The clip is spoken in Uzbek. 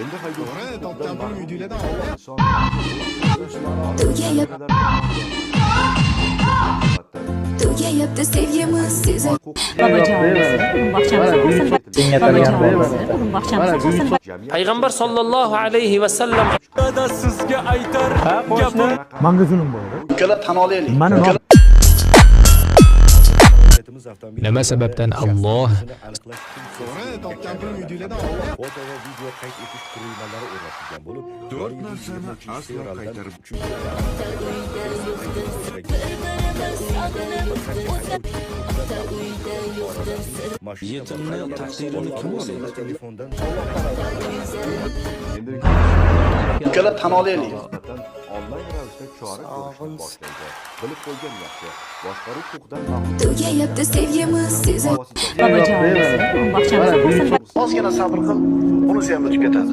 Endi haydovchi topgan pul uydilarda Tugayapti sevgimiz sezib Payg'ambar sollallohu alayhi va sallam sizga aytar gapim Mangazinin bor. ikkala tan olaylik. Mana Nima sababdan Alloh Topgan pul uydilarda foto va video qayd etish qurilmalari o'rnatilgan bo'lib, 4 narsani aslo qaytarib yetimni taqdirini kim o'zlaydi? Telefondan ikkala tan olaylik. nisbatan onlayn ravishda chora ko'rishni boshlaydi. Bilib qo'ygan yaxshi. Boshqaruv huquqidan mahrum tugayapti sevgimiz sezib Ozgina sabr qil, bunisi ham o'tib ketadi.